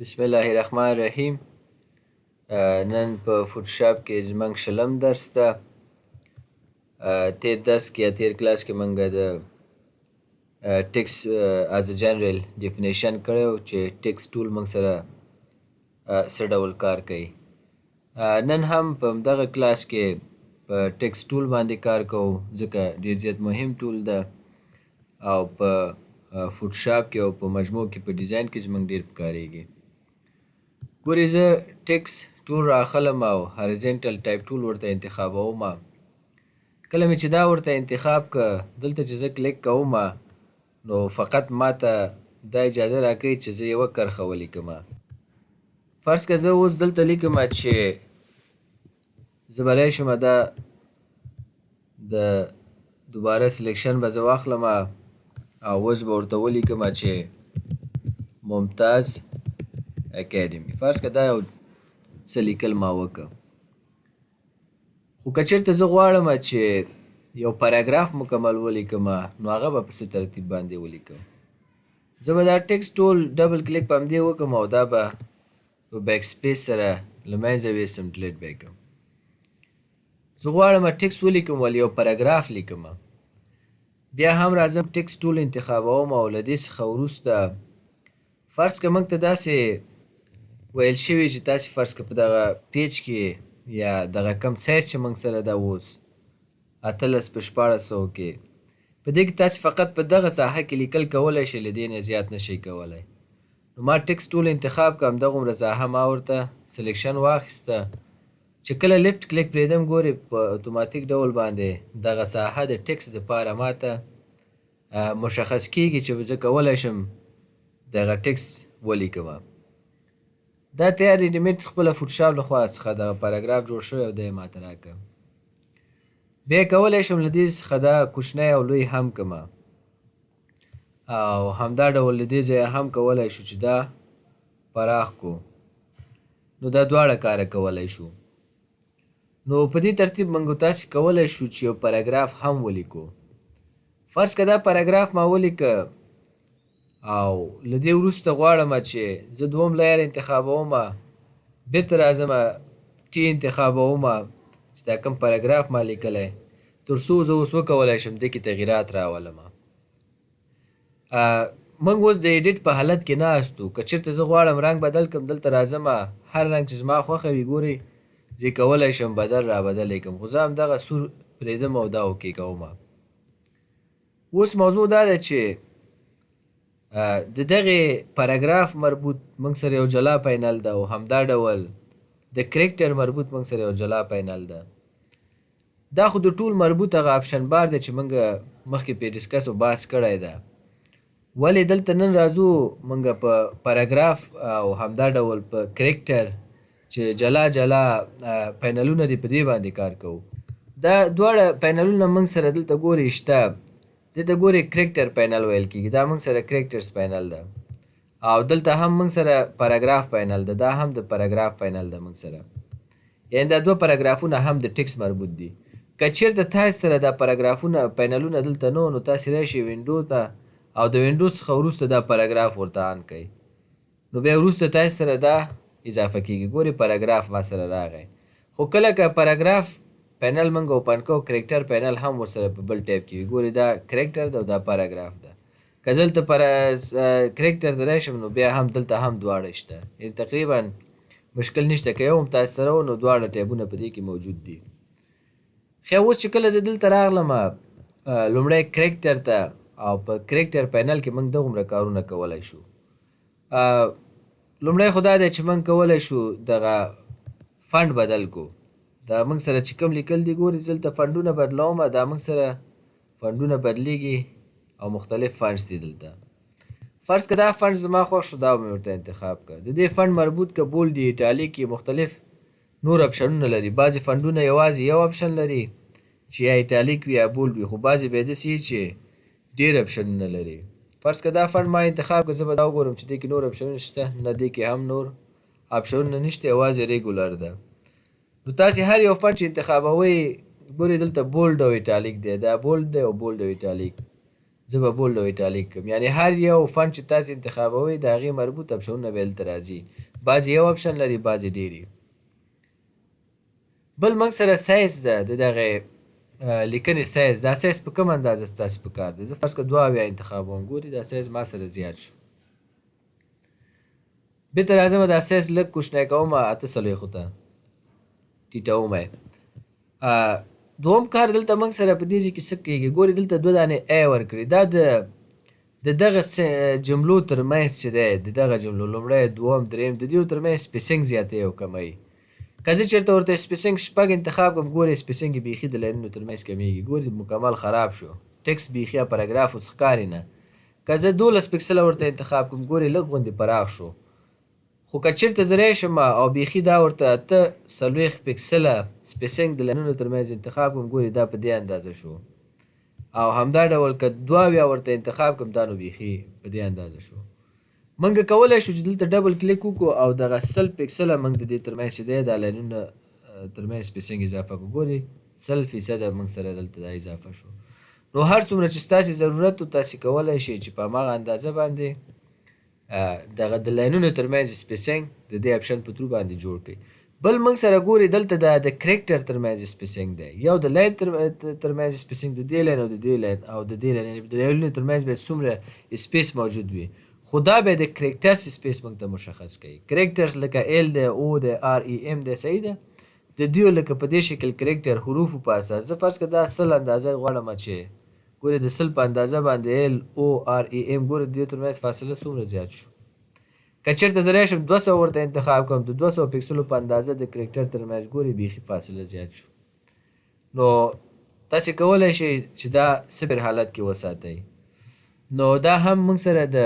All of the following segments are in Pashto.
بسم الله الرحمن الرحیم. نن په فوټوشاپ کې زموږ شلم درس ده. تیر درس کې یا تیر کلاس کې موږ د ټکس از جنرال ډیفینیشن کړی و چې ټکس ټول موږ سره څه ډول کار کوي. نن هم په همدغه کلاس کې په ټکس ټول باندې کار کوو ځکه ډیر زیات مهم ټول ده او په فوټوشاپ کې او په مجموع کې په ډیزاین کې زموږ ډیر پکاریږي. ګورې زه ټکس ټول راخلم او هارزنټل ټایپ ټول ورته انتخابوم. کله مې چې دا ورته انتخاب که دلته چې زه کلیک کوم نو فقط ماته دا اجازه راکوي چې زه یوه کرښه ولیکم. فرض که زه اوس دلته لیکم چې زه بری شم دا د دوباره سلیکشن به زه واخلم او اوس به ورته ولیکم چې ممتاز اکیډمي. فرض که دا یو څه لیکل ما وکړه، خو که چېرته زه غواړم چې یو پاراګراف مکمل ولیکم نو هغه به په څه ترتیب باندې ولیکم. زه به دا ټکس ټول ډبل کلیک په همدې وکړم او دا به په بیک سپیس سره له منځه ویستم، ډیلیټ به یې کړم. زه غواړم ټکس ولیکم ولی یو پاراګراف لیکم، بیا هم راځم ټکس ټول انتخابوم او له دې څخه وروسته فرض که موږ ته داسې ویل شوي چې تاسې فرض که په دغه پیج کې یا دغه کم سایز چې موږ سره ده اوس 18x1400 کې، په دې کې تاسې فقط په دغه ساحه کې لیکل کولی شئ، له دې نه زیات نشئ کولی. نو ما ټکس ټول انتخاب کړم، همدغومره ساحه ما ورته سلیکشن واخیسته چې کله لیفټ کلیک پرېږدم ګورې په اتوماتیک ډول باندې دغه ساحه د ټکس دپاره ماته مشخص کیږي چې زه کولی شم دغه ټکس ولیکم. دا تیار ریډیمیډ خپله فوټوشاپ لخوا څخه دغه پاراګراف جوړ شوی او دی یې ماته راکړه. بیا یې کولی شم له دې څخه دا کوچنی او لوی هم کړم او همدا ډول له دې ځایه هم کولی شو چې دا پراخ کو، نو دا دواړه کاره کولی شو. نو په دې ترتیب موږ تاسې کولی شو چې یو پاراګراف هم ولیکو. فرض که دا پاراګراف ما ولیکه او له دې وروسته غواړم چې زه دوم لایر انتخابوم، بیرته راځم ټي انتخابوم چې دا کوم پاراګراف ما لیکلی تر څو زه اوس وکولی شم دې کې تغییرات راولم. موږ اوس د ایډیټ په حالت کې ناست وو، که چېرته زه غواړم رنګ بدل کړم دلته راځم هر رنګ چې زما خوښه وي ګورئ زه کولی شم بدل را بدل یې کړم، خو زه همدغه سور پرېږدم او دا اوکې کوم. اوس موضوع دا ده چې د دغې پاراګراف مربوط موږ سره یو جلا پینل ده او همدا ډول د کرکټر مربوط موږ سره یو جلا پینل ده. دا خو د ټول مربوط هغه آپشن بار دی چې موږ مخکې پې ډسکس او بحث کړی ده، ولې دلته نن راځو موږ په پاراګراف او همدا ډول په کرکټر چې جلا جلا پینلونه دي په دې باندې کار کوو. دا دواړه پینلونه موږ سره دلته ګورئ شته، دلته ګورئ کرکټر پینل ویل کېږي، دا موږ سره کرکټرز پینل ده او دلته هم موږ سره پاراګراف پینل ده، دا هم د پاراګراف پینل ده موږ سره، یعنې دا دوه پاراګرافونه هم د ټکس مربوط دي. که چېرته تاسې سره دا پاراګرافونه پینلونه دلته نه وو نو تاسې راشئ وینډو ته او د وینډو څخه وروسته دا پاراګراف ورته آن کړئ، نو بیا وروسته تاسې سره دا اضافه کېږي. ګورئ پاراګراف ما سره راغی، خو کله که پاراګراف پینل موږ اوپن کوو کرکټر پینل هم ورسره په بل ټایپ کې وي. ګورئ دا کرکټر ده او دا پاراګراف ده. که دلته کرکټر ته راشم نو بیا هم دلته هم دواړه شته، یعنې تقریبا مشکل نشته، که یو هم تاسې سره و نو دواړه ټایپونه په دې کې موجود دي. خیر اوس چې کله زه دلته راغلم لومړی کرکټر ته او په کرکټر پینل کې موږ دغومره کارونه کولی شو. لومړی خو دا دی چې موږ کولی شو دغه فنډ بدل کو. دا موږ سره چې کوم لیکل دي ګورئ زه دلته فنډونه بدلوم، دا موږ سره فنډونه بدلیږي او مختلف فنډز دي دلته. فرض که دا فنډ زما خوښ شو دا مې ورته انتخاب کړه. د دې فنډ مربوط که بولډ دي ایټالیک کې مختلف نور اپشنونه لري. بعضې فنډونه یوازې یو اپشن لري چې یا ایټالیک وي یا بولډ وي، خو بعضې بیا داسې وي چې ډېر اپشنونه لري. فرض که دا فنډ ما انتخاب کړه، زه به دا وګورم چې دې کې نور اپشنونه شته، نه دې کې هم نور اپشنونه نشته، یوازې ریګولر ده. نو تاسې هر یو فنډ چې انتخابوئ ګورئ دلته بولډ او ایټالیک دی، دا بولډ دی او بولډ او ایټالیک. زه به بولډ او ایټالیک کوم. یعنې هر یو فنټ چې تاسې انتخابوئ د هغې مربوط اپشنونه به دلته راځي. بعضې یو اپشن لري، بعضې ډېرې. بل موږ سره سایز ده د دغې لیکنې سایز. دا سایز په کوم اندازه ستاسې په کار دی؟ زه فرض کړه 2 انتخابوم. ګورې دا سایز ما سره زیات شو. بېرته راځمه دا سایز لږ کوچنی کوم 48 ته ټیټوم یې. دوم کار دلته موږ سره په دې ځای کې څه کېږي؟ ګورې دلته 2 دانې ای ورکړي. دا د دغه جملو ترمنځ چې دی، د دغه جملو لومړی، دوم، دریم، د دې ترمنځ سپیسینګ زیاتوي او کموي. که زه چېرته ورته سپیسینګ 6 انتخاب کړم، ګورې سپیسینګ یې بیخي د لاینونو ترمنځ کمیږي. ګورې مکمل خراب شو، ټکسټ بیخي پاراګراف اوس ښکاري نه. که زه 12 پکسله ورته انتخاب کړم، ګورې لږ غوندې پراخ شو. خو که چېرته زه راشم او بیخي دا ورته 48 پکسله سپیسینګ د لاینونو ترمنځ انتخاب کړم، ګورې دا په دې اندازه شو. او همدا ډول که 2 ورته انتخاب کړم، دا نو بیخي په دې اندازه شو. موږ کولی شو چې دلته ډبل کلیک وکړو او دغه 100 پکسله موږ د دې ترمنځ چې دی دا لاینونه ترمنځ سپیسینګ اضافه کړو. ګورې 100% موږ سره دلته دا اضافه شو. نو هر څومره چې ستاسې ضرورت و تاسې کولی شئ چې په هماغه اندازه باندې دغه د لاینونو ترمنځ سپیسینګ د دې اپشن په ترو باندې جوړ کړئ. بل موږ سره ګورې دلته د کرکټر ترمنځ سپیسینګ دی. یو د لاین ترمنځ سپیسینګ د دې لاین او د دې لاین او د دې لاین، د لاینونو ترمنځ باید څومره سپیس موجود وي. خو دا به د کرکټرز سپیس موږ ته مشخص کوي. کرکټرز لکه ال دی، او دی، آر ای ام دی، صحیح ده. د دې لکه په دې شکل کرکټر حروفو په اساس زه فرض کړه دا 100 اندازه غواړم چې ګورې د 100 په اندازه باندې ال او آر ای ام، ګورې د دې ترمنځ فاصله څومره زیات شو. که چېرته زه راشم 200 ورته انتخاب کړم، د 200 پکسلو په اندازه د کرکټر ترمنځ ګورې بیخي فاصله زیات شو. نو تاسې کولی شئ چې دا صفر حالت کې وساتئ. نو دا هم موږ سره د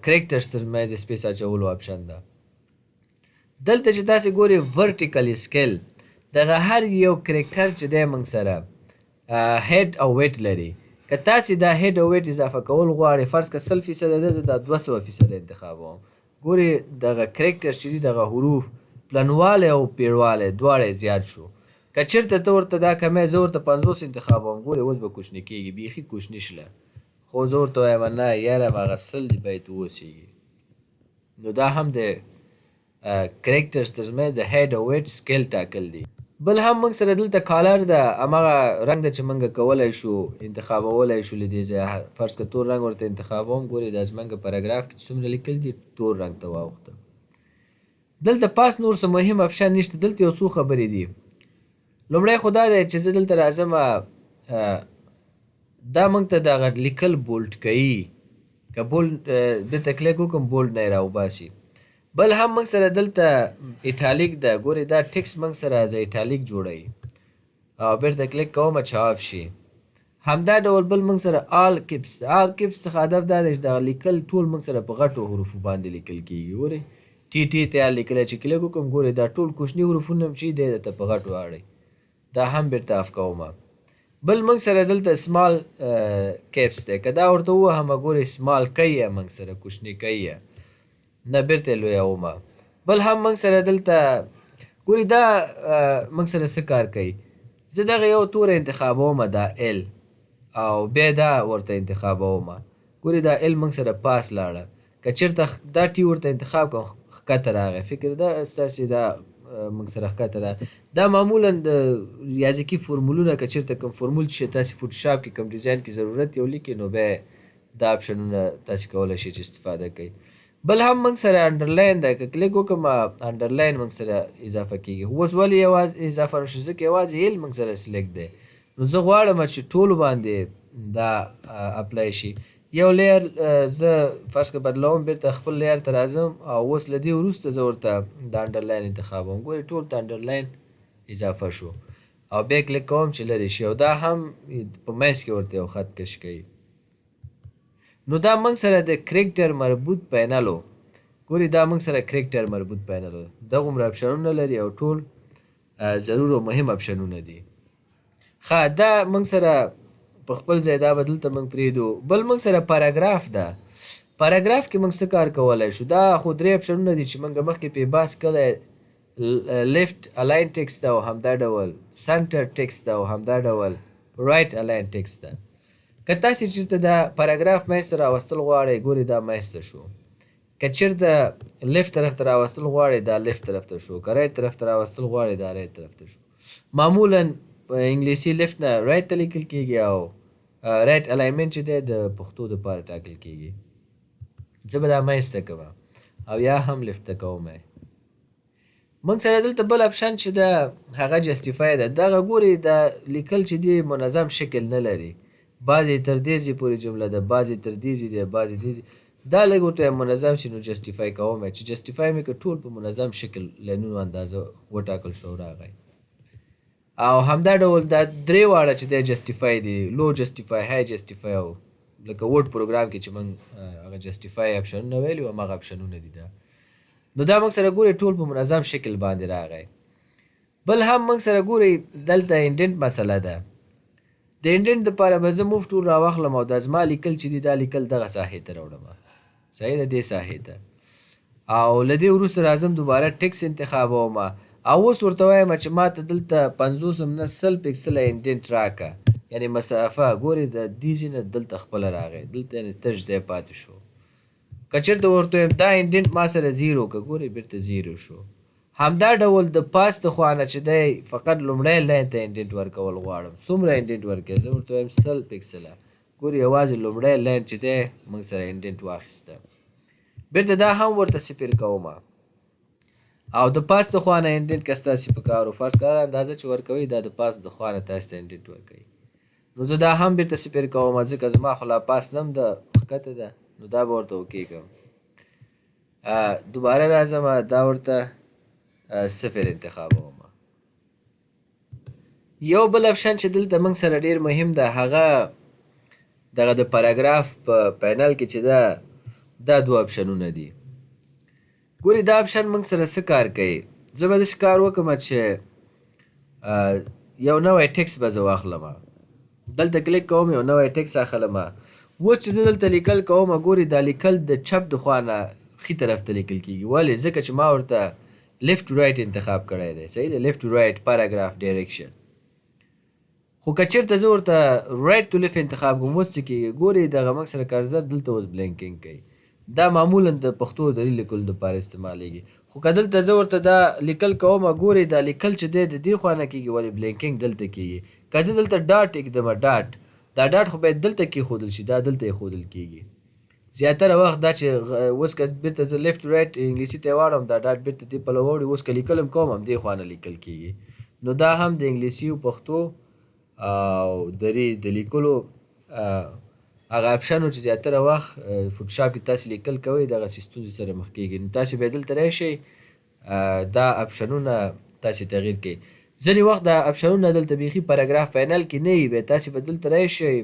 کرکټرز ترمنځ سپیس اچولو اپشن ده. دلته چې تاسې ګورئ ورټیکل سکیل، دغه هر یو کرکټر چې دی موږ سره هیډ او ویټ لري. که تاسې دا هیډ او ویټ اضافه کول غواړئ، فرض که 100% ده، زه دا 200% انتخابوم. ګورئ دغه کرکټر چې دي، دغه حروف پلنوالی او پیړوالی دواړه زیات شو. که چېرته ته ورته دا کمی، زه ورته 50 انتخابوم، ګورئ اوس به کوچني کېږي، بیخي کوچني شله. خو زه ورته وایم نه یاره هغه 100 دي باید واوسېږي. نو دا هم د کرکټرز ترمنځ د هیډ او ویټ سکیل ټاکل دي. بل هم موږ سره دلته کالر ده، هماغه رنګ ده چې موږ کولی شو انتخابولی شو له دې ځایه. فرض که تور رنګ ورته انتخابوم، ګورئ دا زموږ پاراګراف کې څومره لیکل دي تور رنګ ته واوښته. دلته پاس نور څه مهم اپشن نشته. دلته یو څو خبرې دي. لومړی خو دا دی چې زه دلته راځم، دا موږ ته دغه لیکل بولډ کوي. که بولډ دلته کلیک وکړم، بولډ نه یې راوباسي. بل هم موږ سره دلته ایټالیک ده. ګورئ دا ټکسټ موږ سره از ایټالیک جوړوي او بیرته کلیک کوم چې آف شي. همدا ډول بل موږ سره آل کیپس. آل کیپس څخه هدف دا دی چې دغه لیکل ټول موږ سره په غټو حروفو باندې لیکل کېږي. ګورئ ټي ټي ته لیکلی چې کلیک وکړم، ګورئ دا ټول کوچني حروفونه هم چې دی درته په غټو اړئ. دا هم بیرته آف کومه. بل موږ سره دلته سمال کیپس دی. که دا ورته ووهم، ګورئ سمال کوي موږ سره کوچني کوي، نه بیرته لویومه. بل هم موږ سره دلته ګورئ دا موږ سره څه کار کوي. زه دغه یو توره انتخابومه، دا ال، او بیا دا ورته انتخابومه. ګورئ دا ال موږ سره پاس لاړه. که چېرته دا ټي ورته انتخاب کړم، ښکته راغی. فکر دا ستاسې دا موږ سره ښکته راغی. دا معمولا د ریاضیکي فورمولونه، که چېرته کوم فورمول چې تاسې فوټوشاپ کې کوم ډیزاین کې ضرورت یې ولیکئ، نو بیا دا اپشنونه تاسې کولی شئ چې استفاده کوئ. بل هم موږ سره انډرلاین ده. که کلیک وکړم، انډرلاین موږ سره اضافه کېږي. اوس ولې یوازې اضافه نه شو؟ ځکه یوازې ایل موږ سره سلیکټ دی. نو زه غواړم چې ټولو باندې دا اپلای شي. یو لیر زه فرض کړه بدلوم، بیرته خپل لیر ته راځم او اوس له دې وروسته زه ورته د انډرلاین انتخابوم. ګورئ ټول ته انډرلاین اضافه شو او بیا کلیک کوم چې لرې شي، او دا هم په منځ کې ورته یو خط کش کوي. نو دا موږ سره د کرکټر مربوط پینلو. ګورئ دا موږ سره کرکټر مربوط پینلو دغومره اپشنونه لري او ټول ضرور او مهم اپشنونه دي. ښه، دا موږ سره په خپل ځای دا به دلته موږ پرېږدو. بل موږ سره پاراګراف ده. پاراګراف کې موږ څه کار کولی شو؟ دا خو 3 اپشنونه دي چې موږ مخکې پرې بحث کړی. لیفت الاین ټکسټ ده او همدا ډول سنټر ټکسټ ده او همدا ډول رایټ الاین ټکسټ ده. که تاسې چېرته دا پاراګراف منځته راوستل غواړئ ګورئ دا منځته شو. که چېرته لیفت طرف ته راوستل غواړئ دا لیفت طرف ته شو. که رایټ طرف ته راوستل غواړئ دا رایټ طرف ته شو. معمولا په انګلیسي لیفت نه رایټ ته لیکل کېږي او رایټ الاینمنټ چې دی د پښتو دپاره ټاکل کېږي. زه به دا منځته کوم او یا هم لیفت ته کوم. موږ سره دلته بل اپشن چې ده هغه جسټیفای ده. دغه ګورئ دا لیکل چې دی منظم شکل نه لري. بعضې تر دې ځای پورې جمله ده، بعضې تر دې ځای دی، بعضې دې ځای. دا لږ ورته منظم شي نو جسټیفای کوم چې جسټیفای مې که ټول په منظم شکل لاینونو اندازه وټاکل شو راغی. او همدا ډول دا درې واړه چې دی جسټیفای دي، لو جسټیفای، های جسټیفای او لکه ورډ پروګرام کې چې موږ هغه جسټیفای اپشنونه ویلي وو هماغه اپشنونه دي دا. نو دا موږ سره ګورئ ټول په منظم شکل باندې راغی. بل هم موږ سره ګورئ دلته انډنټ مسله ده. د انډنټ دپاره به زه موف ټول راواخلم او دا زما لیکل چې دي دا لیکل دغه ساحې ته راوړم. صحیح ده، دې ساحې ته. او له دې وروسته راځم دوباره ټکس انتخابوم او اوس ورته وایم چې ما ته دلته 50 نه 100 پکسله انډنټ راکړه، یعنې مسافه ګورئ د دې ځای نه دلته خپله راغی، دلته یعنې تش ځای پاتې شو. که چېرته ورته وایم دا انډنټ ما سره 0 که ګورئ بېرته 0 شو. همدا ډول د پاس د خوا نه چې دی فقط لومړی لاین ته انډنټ ورکول غواړم. څومره انډنټ ورکوي؟ زه ورته وایم 100 پکسله. ګورئ یوازې لومړی لاین چې دی موږ سره انډنټ واخیسته. بېرته دا هم ورته صفر کوم او د پاس د خوا نه انډنټ که ستاسې په کار و فرض کړه اندازه چې ورکوئ دا د پاس د خوا نه تاسې ته انډنټ ورکوي. نو زه دا هم بېرته صفر کوم ځکه زما خو لا پاس نه هم د ښکته ده، نو دا به ورته اوکې کړم. دوباره راځم دا ورته صفر انتخابوم. یو بل اپشن چې دلته موږ سره ډېر مهم ده هغه دغه د پاراګراف په پینل کې چې ده دا دوه اپشنونه دي. ګورئ دا اپشن موږ سره څه کار کوي؟ زه به داسې کار وکړم چې یو نوی ټکس به زه واخلم، دلته کلیک کوم یو نوی ټکس اخلم. اوس چې زه دلته لیکل کوم ګورئ دا لیکل د چپ د خوا نه ښي طرف ته لیکل کېږي. ولې؟ ځکه چې ما ورته لیفت ټو رایټ انتخاب کړی دی. صحیح دی، لیفت ټو رایټ پاراګراف ډایرکشن. خو که چېرته زه ورته رایټ ټو لیفت انتخاب کوم اوس څه کېږي؟ ګورئ دغه موږ سره کارزر دلته اوس بلینکینګ کوي. دا معمولا د پښتو د لیکلو دپاره استعمالیږي. خو که دلته زه ورته دا لیکل کوم ګورئ دا لیکل چې دی د دې خوا نه کېږي ولې بلینکینګ دلته کېږي. که زه دلته ډاټ ایږدمه ډاټ، دا ډاټ خو باید دلته کېښودل شي، دا دلته ایښودل کېږي. زیاتره وخت دا چې اوس که بېرته زه لیفت رایټ انګلیسي ته یې واړم دا ډاټ بېرته دې پلوه واوړي. اوس که لیکل هم کوم هم دې خوا نه لیکل کېږي. نو دا هم د انګلیسي او پښتو او درې د لیکلو هغه اپشن چې زیاتره وخت فوټوشاپ کې تاسې لیکل کوئ دغسې ستونزې سره مخ کېږي. نو تاسې باید دلته راشئ دا اپشنونه تاسې تغییر کړئ. ځینې وخت دا اپشنونه دلته بیخي پاراګراف پینل کې نه وي، بیا تاسې به دلته راشئ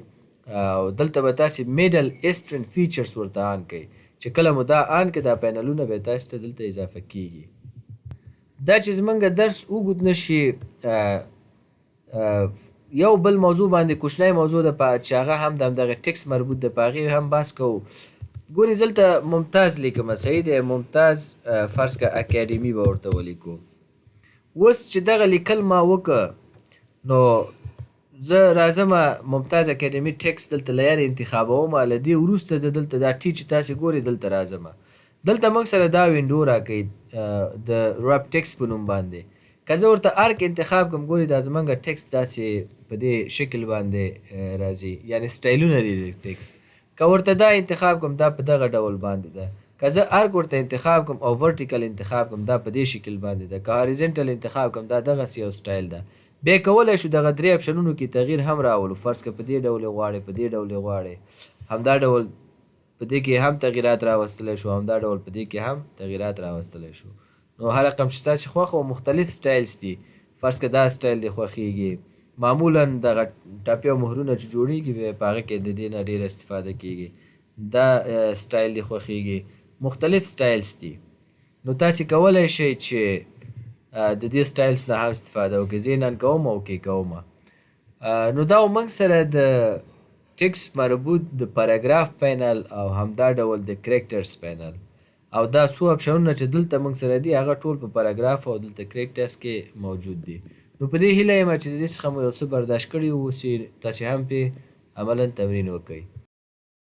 او دلته به تاسې میډل ایسټرن فیچرز ورته آن کړئ. چې کله مو دا آن کړئ دا پینلونه به تاسې ته دلته اضافه کېږي. دا چې زموږ درس اوږد نه شي یو بل موضوع باندې کوچنی موضوع ده چې هغه هم د همدغه ټکس مربوط ده، په هغې هم بحث کوو. ګورئ زه دلته ممتاز لیکمه، صحیح دی، ممتاز فرض که اکاډمي به ورته ولیکو. اوس چې دغه لیکل ما وکړه نو زه راځم ممتاز اکاډمي ټکس دلته له یارې انتخابوم. له دې وروسته زه دلته دا ټي چې تاسې ګورئ دلته راځم. دلته موږ سره دا وینډو راکوي د رپ ټکس په نوم باندې. که زه ورته ارک انتخاب کړم ګورئ دا زموږ ټکس داسې په دې شکل باندې راځي، یعنې سټایلونه دي د ټکس. که ورته دا انتخاب کړم دا په دغه ډول باندې ده. که زه ارک ورته انتخاب کړم او ورټیکل انتخاب کړم دا په دې شکل باندې ده. که هاریزنټل انتخاب کړم دا دغسې یو سټایل ده. بیا کولی شو دغه درې اپشنونو کې تغییر هم راولو. فرض که په دې ډول یې غواړئ، په دې ډول یې غواړئ، همدا ډول په دې کې هم تغییرات راوستلی شو، همدا ډول په دې کې هم تغییرات راوستلی شو. نو هر رقم چې ستاسې خوښ او مختلف سټایلز دي. فرض که دا سټایل دې خوښېږي، معمولا دغه ټاپې او مهرونه چې جوړېږي بیا په هغه کې د دې نه ډېره استفاده کېږي. دا سټایل دې خوښېږي، مختلف سټایلز دي. نو تاسې کولی شئ چې د دې سټایلز نه هم استفاده وکړئ. زه یې نن کوم او اوکې کوم. نو دا موږ سره د ټکس مربوط د پاراګراف پینل او همدا ډول د کرکټرز پینل او دا څو اپشنونه چې دلته موږ سره دي هغه ټول په پاراګراف او دلته کرکټرز کې موجود دي. نو په دې هیله یم چې د دې څخه مو یو څه برداشت کړي واوسي، تاسې هم پرې عملا تمرین وکړئ.